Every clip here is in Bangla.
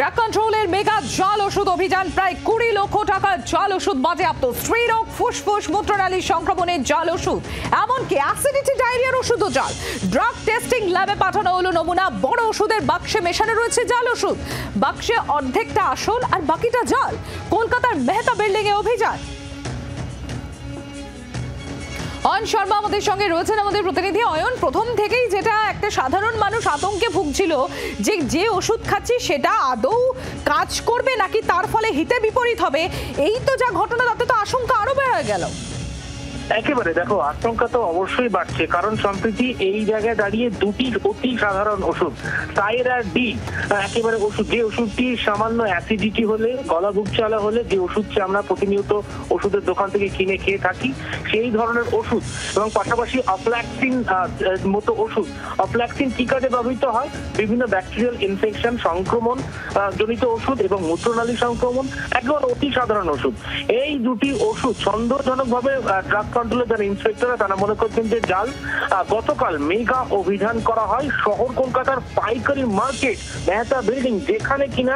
ড্রাগ কন্ট্রোলের মেগা জাল ওষুধ অভিযান, প্রায় 20 লক্ষ টাকার জাল ওষুধ বাজেয়াপ্ত। স্ত্রীরোগ, ফুসফুস, মূত্রনালী সংক্রমণের জাল ওষুধ, এমনকি অ্যাসিডিটি, ডায়রিয়ার ওষুধও জাল। ড্রাগ টেস্টিং ল্যাবে পাঠানো হলো নমুনা। বড় ওষুধের বাক্সে মেশানো রয়েছে জাল ওষুধ। বাক্সে অর্ধেকটা আসল আর বাকিটা জাল। কলকাতার মেহতা বিল্ডিং এ অভিযান। অয়ন শর্মা আমাদের সঙ্গে রয়েছেন, আমাদের প্রতিনিধি। অয়ন, প্রথম থেকেই যেটা একটা সাধারণ মানুষ আতঙ্কে ভুগছিল যে ওষুধ খাচ্ছি সেটা আদৌ কাজ করবে নাকি তার ফলে হিতে বিপরীত হবে, এই তো যা ঘটনা, তাতে তো আশঙ্কা আরো বেড়ে গেল। একেবারে দেখো, আশঙ্কা তো অবশ্যই বাড়ছে, কারণ সম্প্রতি এই জায়গায় দাঁড়িয়ে দুটি অতি সাধারণ ওষুধ, সাইরার ডি একেবারে ওষুধ, যে ওষুধটি সামান্য অ্যাসিডিটি হলে, গলা বুক চালা হলে যে ওষুধটি আমরা প্রতিনিয়ত ওষুধের দোকান থেকে কিনে খেয়ে থাকি, সেই ধরনের ওষুধ, এবং পাশাপাশি অফ্ল্যাক্সিন মতো ওষুধ। অফ্ল্যাক্সিন কি কাজে ব্যবহৃত হয়? বিভিন্ন ব্যাকটেরিয়াল ইনফেকশন, সংক্রমণ জনিত ওষুধ এবং মূত্রনালী সংক্রমণ, একবার অতি সাধারণ ওষুধ। এই দুটি ওষুধ সন্দেহজনকভাবে ড্রাগ কন্ট্রোলের যারা ইন্সপেক্টররা তারা মনে করছেন যে জাল। গতকাল মেগা অভিযান করা হয় শহর কলকাতার পাইকারি মার্কেট মেহতা বিল্ডিং, যেখানে কিনা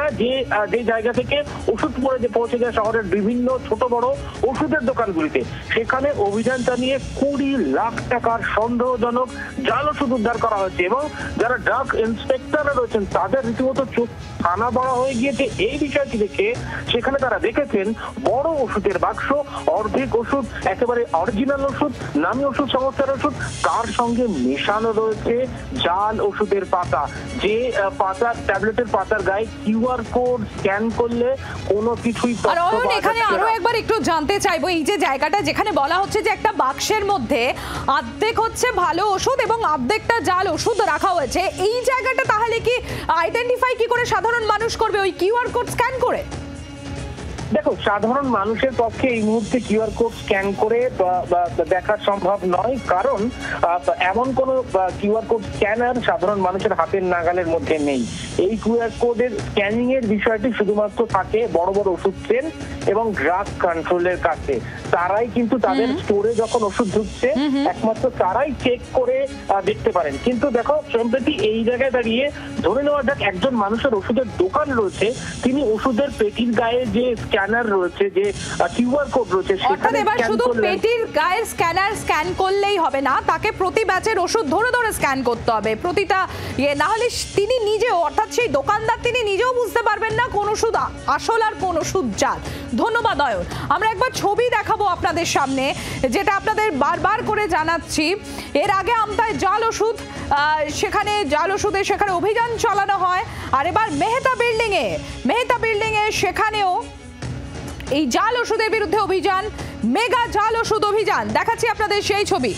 যে জায়গা থেকে ওষুধ পৌঁছে যায় শহরের বিভিন্ন ছোট বড় ওষুধের দোকানগুলিতে, সেখানে অভিযান চালিয়ে 20 লাখ টাকার সন্দেহজনক জাল ওষুধ উদ্ধার করা হয়েছে। এবং যারা ড্রাগ ইন্সপেক্টররা রয়েছেন তাদের রীতিমতো চোখ থানা বড়া হয়ে গিয়েছে এই বিষয়টি দেখে। সেখানে তারা দেখেছেন বড় ওষুধের বাক্স, অর্ধেক ওষুধ একেবারে অরিজিনাল ওষুধ, নামী ওষুধ সংস্থার ওষুধ, তার সঙ্গে মেশানো রয়েছে জাল ওষুধের পাতা। যে পাতা, ট্যাবলেটের পাতার গায়ে কিউআর কোড স্ক্যান করলে কোনো কিছুই। আর এখানে আরো একবার একটু জানতে চাইবো, এই যে জায়গাটা যেখানে বলা হচ্ছে যে একটা বাক্সের মধ্যে অর্ধেক হচ্ছে ভালো ওষুধ এবং অর্ধেকটা জাল ওষুধ রাখা হয়েছে, এই জায়গাটা তাহলে কি আইডেন্টিফাই কি করে সাধারণ মানুষ করবে ওই কিউআর কোড স্ক্যান করে? দেখো, সাধারণ মানুষের পক্ষে এই মুহূর্তে কিউআর কোড স্ক্যান করে দেখা সম্ভব নয়, কারণ এমন কোন কিউআর কোড স্ক্যানার সাধারণ মানুষের হাতের নাগালের মধ্যে নেই। এই কিউআর কোডের স্ক্যানিং এর বিষয়টি শুধুমাত্র থাকে বড় বড় ওষুধ চেন এবং ড্রাগ কন্ট্রোলের কাছে। তারাই কিন্তু তাদের স্টোরে যখন ওষুধ ঢুকছে একমাত্র তারাই চেক করে দেখতে পারেন। কিন্তু দেখো, সম্প্রতি এই জায়গায় দাঁড়িয়ে ধরে নেওয়া যাক একজন মানুষের ওষুধের দোকান রয়েছে, তিনি ওষুধের পেটির গায়ে যে স্ক্যানার রয়েছে, যে কিউআর কোড রয়েছে, সেখানে এবার শুধু পেটির গায়ের স্ক্যানার স্ক্যান করলেই হবে না, তাকে প্রতি ব্যাচের ওষুধ ধরে ধরে স্ক্যান করতে হবে প্রতিটা না হলে তিনি নিজেও, অর্থাৎ সেই দোকানদার তিনি নিজেও বুঝতে পারবেন না কোন ওষুধ আসল আর কোন ওষুধ জাল। ধন্যবাদ অয়ন। আমরা একবার ছবি দেখাবো আপনাদের সামনে, যেটা আপনাদের বারবার করে জানাচ্ছি। এর আগে আমতায় জাল ওষুধ, সেখানে জাল ওষুধে সেখানে অভিযান চালানো হয়। আর এবার মেহতা বিল্ডিং এ সেখানেও এই জাল ওষুধের বিরুদ্ধে অভিযান, মেগা জাল ওষুধ অভিযান। দেখাচ্ছি আপনাদের সেই ছবি।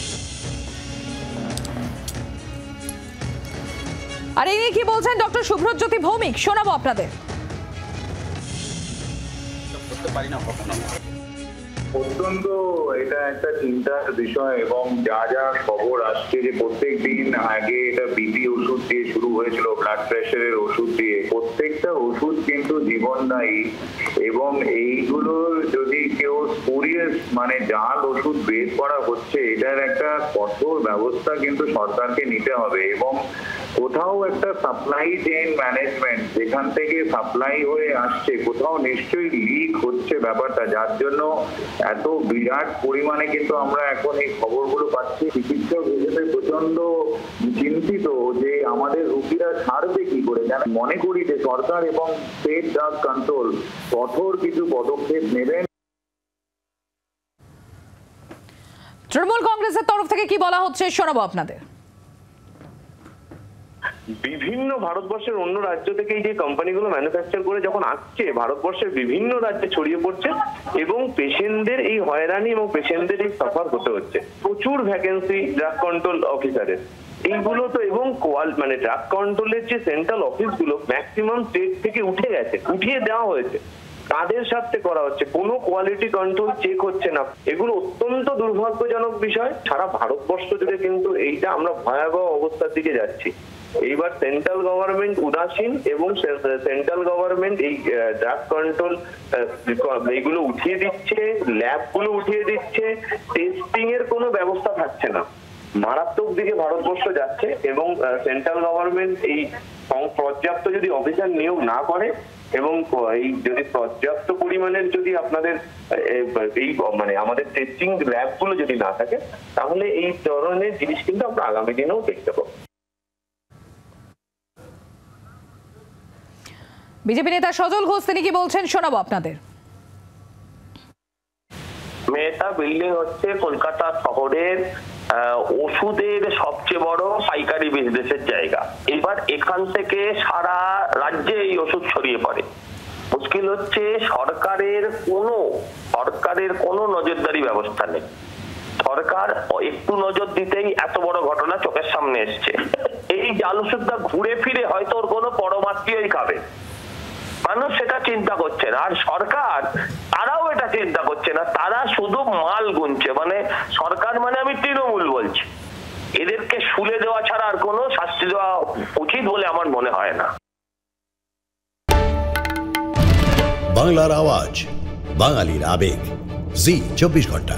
আর এই নিয়ে কি বলছেন ডক্টর সুব্রতজ্যোতি ভৌমিক, শোনাবো আপনাদের। অত্যন্ত এটা একটা চিন্তার বিষয়, এবং যা যা খবর আসছে যে প্রত্যেক দিন আগে এটা বিপি ওষুধ দিয়ে শুরু হয়েছিল, ব্লাড প্রেশারের ওষুধ দিয়ে, প্রত্যেকটা ওষুধ কিন্তু জীবনদায়ী, এবং এইগুলোর যদি কেউ স্পুরিয়াস মানে জাল ওষুধ বের করা হচ্ছে, এটার একটা কঠোর ব্যবস্থা কিন্তু সরকারকে নিতে হবে। এবং কোথাও একটা সাপ্লাই চেইন ম্যানেজমেন্ট, যেখান থেকে সাপ্লাই হয়ে আসছে কোথাও নিশ্চয়ই লিক হচ্ছে ব্যাপারটা, যার জন্য এত বিরাট পরিমাণে কিন্তু আমরা এখন এই খবরগুলো পাচ্ছি। চিকিৎসক হিসেবে প্রচন্ড চিন্তিত যে আমাদের রোগীরা ছাড়বে কি করে। মনে করি যে সরকার এবং স্টেট ড্রাগ কন্ট্রোল কঠোর কিছু পদক্ষেপ নেবেন। তৃণমূল কংগ্রেসের তরফ থেকে কি বলা হচ্ছে শোনাবো আপনাদের। বিভিন্ন ভারতবর্ষের অন্য রাজ্য থেকে এই যে কোম্পানিগুলো ম্যানুফ্যাকচার করে যখন আসছে ভারতবর্ষের বিভিন্ন রাজ্যে ছড়িয়ে পড়ছে, এবং পেশেন্টদের এই হয়রানি এবং পেশেন্টদের এই সাফার হতে হচ্ছে। প্রচুর ভ্যাকেন্সি ড্রাগ কন্ট্রোল অফিসারের এইগুলো তো, এবং মানে ড্রাগ কন্ট্রোলের যে সেন্ট্রাল অফিসগুলো ম্যাক্সিমাম স্টেট থেকে উঠিয়ে দেওয়া হয়েছে, তাদের সাথে করা হচ্ছে, কোনো কোয়ালিটি কন্ট্রোল চেক হচ্ছে না। এগুলো অত্যন্ত দুর্ভাগ্যজনক বিষয়। সারা ভারতবর্ষ জুড়ে কিন্তু এইটা আমরা ভয়াবহ অবস্থার দিকে যাচ্ছি। এইবার সেন্ট্রাল গভর্নমেন্ট উদাসীন, এবং সেন্ট্রাল গভর্নমেন্ট এই ড্রাগ কন্ট্রোল এইগুলো উঠিয়ে দিচ্ছে, ল্যাবগুলো উঠিয়ে দিচ্ছে, টেস্টিং এর কোনো ব্যবস্থা থাকছে না। মারাত্মক দিকে ভারতবর্ষ যাচ্ছে, এবং সেন্ট্রাল গভর্নমেন্ট এই পর্যাপ্ত যদি অফিসার নিয়োগ না করে এবং এই যদি পর্যাপ্ত পরিমাণের যদি আপনাদের এই মানে আমাদের টেস্টিং ল্যাবগুলো যদি না থাকে, তাহলে এই ধরনের জিনিস কিন্তু আমরা আগামী দিনেও দেখতে পাবো। বিজেপি নেতা সজল ঘোষ তিনি কি বলছেন শোনাবো আপনাদের। মেটা বিল্ডিং হচ্ছে কলকাতা শহরের ওষুধের সবচেয়ে বড় পাইকারি বিজনেসের জায়গা। এবার এখান থেকে সারা রাজ্যে এই ওষুধ ছড়িয়ে পড়ে। মুশকিল হচ্ছে সরকারের কোনো নজরদারি ব্যবস্থা নেই। সরকার একটু নজর দিতেই এত বড় ঘটনা চোখের সামনে এসছে। এই জাল ওষুধটা ঘুরে ফিরে হয়তো ওর কোনো পরমাত্মীয়ই খাবে, মানুষ সেটা চিন্তা করছে না। আর সরকার তারাও এটা চিন্তা করছে না, তারা শুধু মাল গুনছে। মানে সরকার মানে আমি তৃণমূল বলছি, এদেরকে শুলে দেওয়া ছাড়া আর কোনো শাস্তি দেওয়া উচিত বলে আমার মনে হয় না। বাংলার আওয়াজ, বাঙালির আবেগ, জি 24 ঘন্টা।